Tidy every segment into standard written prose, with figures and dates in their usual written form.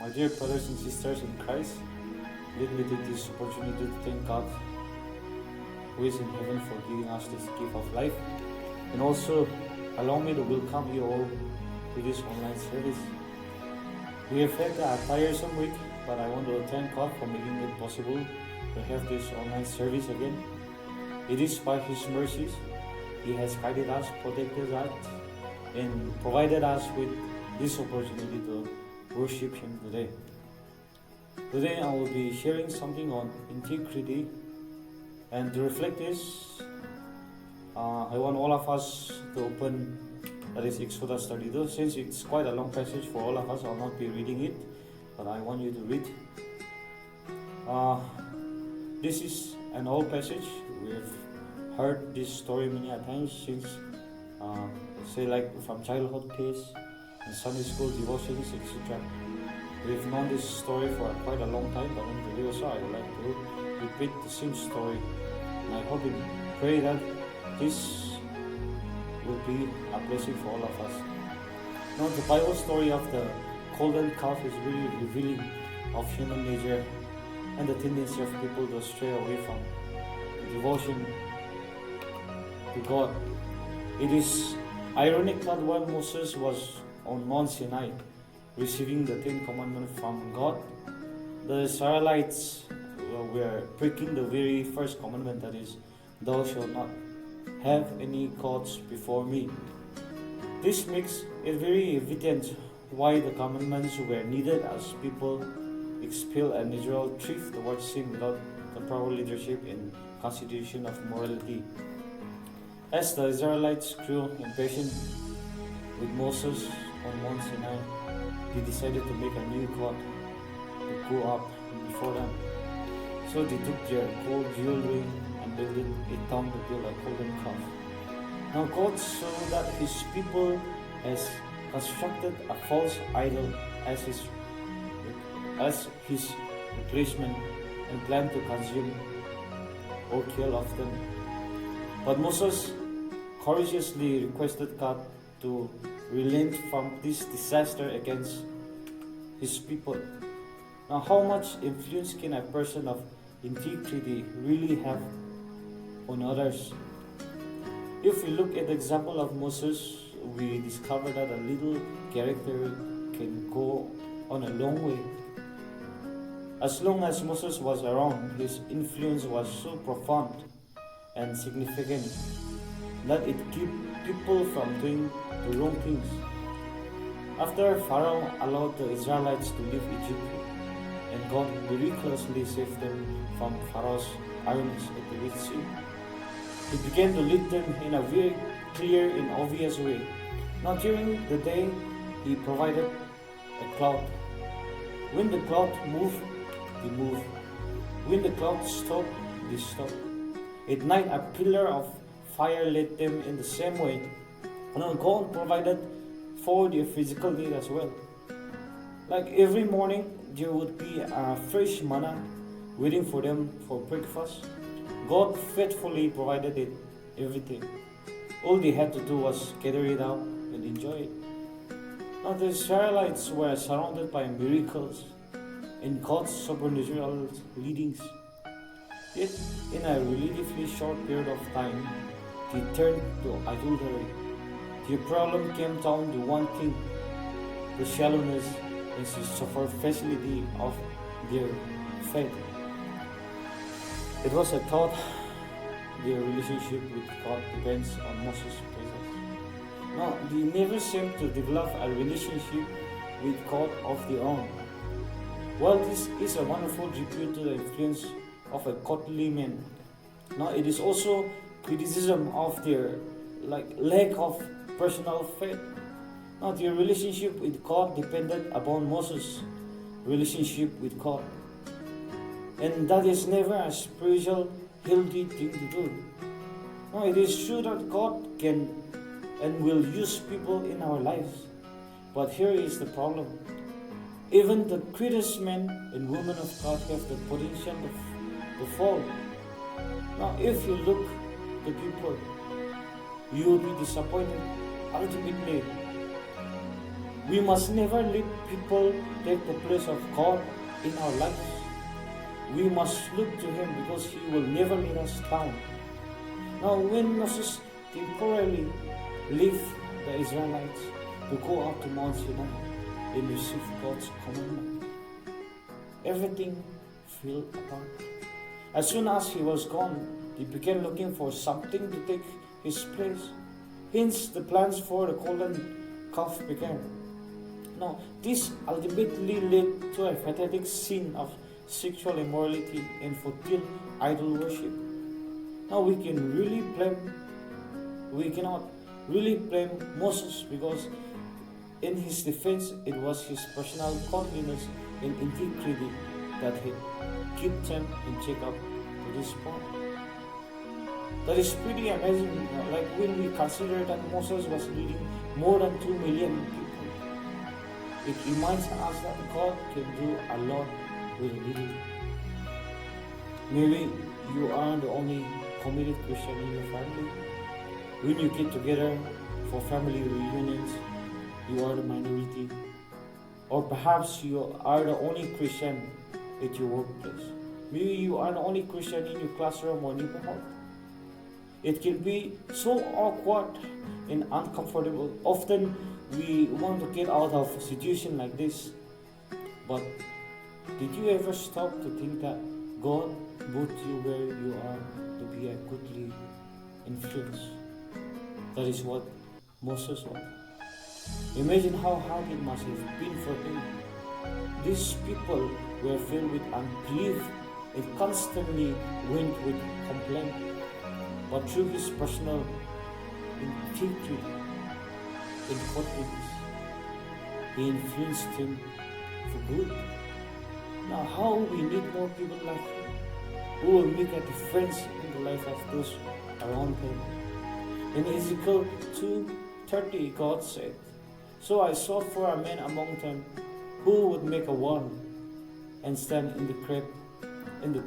My dear brothers and sisters in Christ, let me take this opportunity to thank God who is in heaven for giving us this gift of life, and also allow me to welcome you all to this online service. We have had a tiresome week, but I want to thank God for making it possible to have this online service again. It is by His mercies He has guided us, protected us, and provided us with this opportunity to worship Him today. Today I will be sharing something on integrity, and to reflect this, I want all of us to open that is Exodus 32. Since it's quite a long passage for all of us, I'll not be reading it, but I want you to read. This is an old passage. We have heard this story many a times since, say like from childhood days, in Sunday school devotions, etc. We've known this story for quite a long time, but in today also I would like to repeat the same story. And I hope and pray that this will be a blessing for all of us. Now, the Bible story of the golden calf is really revealing of human nature and the tendency of people to stray away from devotion to God. It is ironic that while Moses was on Mount Sinai receiving the Ten Commandments from God, the Israelites were breaking the very first commandment, that is, "Thou shalt not have any gods before me." This makes it very evident why the commandments were needed, as people expel a natural drift towards sin without the proper leadership and consideration of morality. As the Israelites grew impatient with Moses on Mount Sinai, they decided to make a new god to go up before them. So they took their gold jewelry and built a tomb to build a golden calf. Now God saw that His people has constructed a false idol as His replacement and planned to consume or kill of them. But Moses courageously requested God to relent from this disaster against His people. Now, how much influence can a person of integrity really have on others? If we look at the example of Moses, we discover that a little character can go on a long way. As long as Moses was around, his influence was so profound and significant that it kept people from doing the wrong things. After Pharaoh allowed the Israelites to leave Egypt, and God miraculously saved them from Pharaoh's armies at the Red Sea, He began to lead them in a very clear and obvious way. Now during the day, He provided a cloud. When the cloud moved, they moved. When the cloud stopped, they stopped. At night, a pillar of fire led them in the same way. And God provided for their physical need as well. Like every morning, there would be a fresh manna waiting for them for breakfast. God faithfully provided it, everything. All they had to do was gather it out and enjoy it. Now the Israelites were surrounded by miracles and God's supernatural leadings. Yet, in a relatively short period of time, they turned to idolatry. Their problem came down to one thing: the shallowness and superficiality of their faith. It was a thought their relationship with God depends on Moses' presence. Now, they never seemed to develop a relationship with God of their own. While this is a wonderful tribute to the influence of a godly man, now it is also criticism of their lack of personal faith. Now their relationship with God depended upon Moses' relationship with God. And that is never a spiritual, healthy thing to do. Now it is true that God can and will use people in our lives. But here is the problem. Even the greatest men and women of God have the potential to fall. Now if you look to people, you will be disappointed ultimately. We must never let people take the place of God in our lives. We must look to Him because He will never let us down. Now, when Moses temporarily left the Israelites to go up to Mount Sinai and receive God's commandment, everything fell apart. As soon as he was gone, they began looking for something to take his place. Hence, the plans for the golden calf began. Now, this ultimately led to a pathetic sin of sexual immorality and futile idol worship. Now, we cannot really blame Moses because in his defense, it was his personal godliness and integrity that had kept him in check up to this point. That is pretty amazing. Like when we consider that Moses was leading more than 2 million people, it reminds us that God can do a lot with little. Maybe you are the only committed Christian in your family. When you get together for family reunions, you are the minority. Or perhaps you are the only Christian at your workplace. Maybe you are the only Christian in your classroom or neighborhood. It can be so awkward and uncomfortable. Often we want to get out of a situation like this. But did you ever stop to think that God put you where you are to be a godly influence? That is what Moses was. Imagine how hard it must have been for him. These people were filled with unbelief and constantly went with complaint. But through his personal integrity and godliness, he influenced him for good. Now, how we need more people like him, who will make a difference in the life of those around him. In Ezekiel 2:30, God said, "So I sought for a man among them who would make a wall and stand in the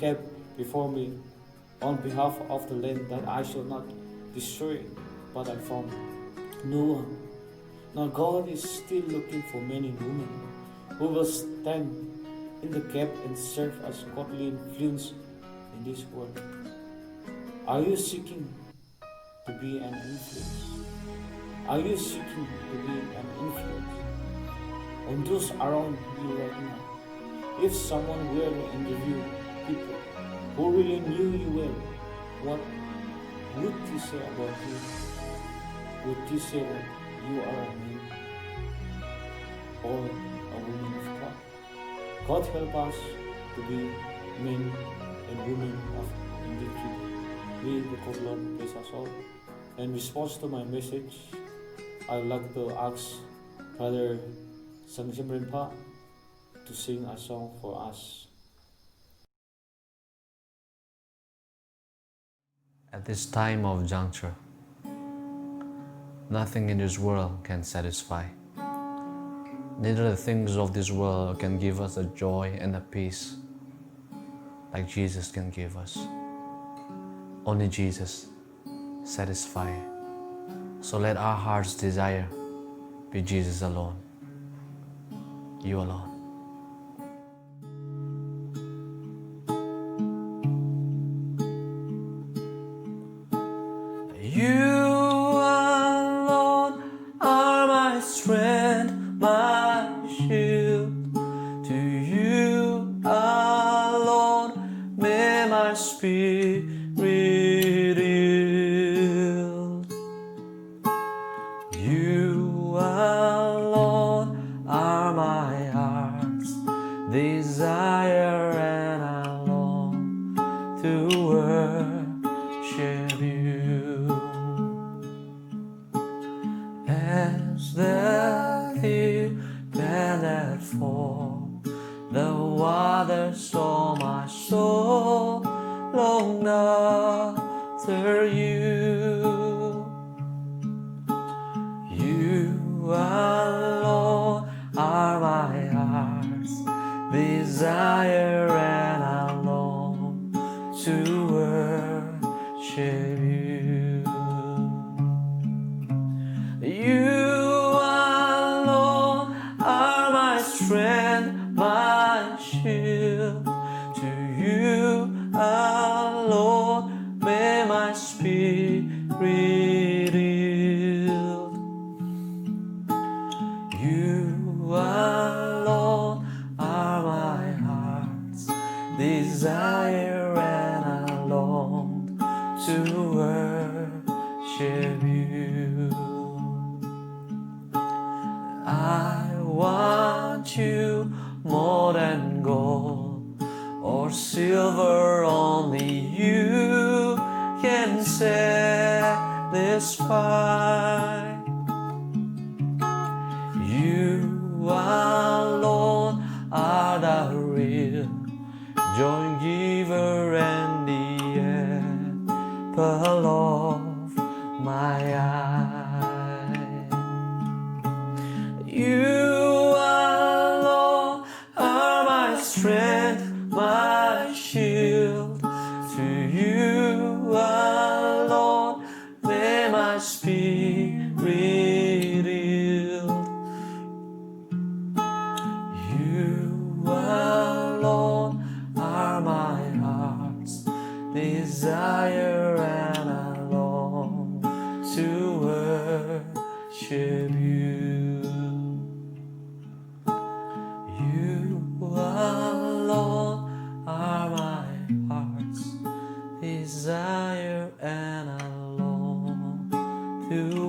gap before me on behalf of the land that I shall not destroy, but I found no one." Now God is still looking for men and women who will stand in the gap and serve as godly influence in this world. Are you seeking to be an influence? Are you seeking to be an influence on those around you right now? If someone were to interview people who really knew you well, what would they say about you? Would they say that you are a man or a woman of God? God help us to be men and women of integrity. May the good Lord bless us all. In response to my message, I'd like to ask Brother Sangjim Rinpa to sing a song for us. At this time of juncture, nothing in this world can satisfy. Neither the things of this world can give us a joy and a peace like Jesus can give us. Only Jesus satisfies. So let our heart's desire be Jesus alone, you alone. You alone are my strength, my shield. To you alone may my spirit yield. You alone are my heart's desire, and I long to worship you. As the deer panted for the water, so my soul longed after you. You alone are my heart's desire, and I long to worship you. You alone strength, my shield. To you alone may my spirit yield. You alone are my heart's desire, and I long to worship you. I want you more than gold or silver, only you can satisfy. You alone are the real joy giver and the apple of my eye. You alone are my strength, my shield. To you alone may my spirit yield. You alone are my heart's desire, and I long to worship you. You alone are my heart's desire, and I long to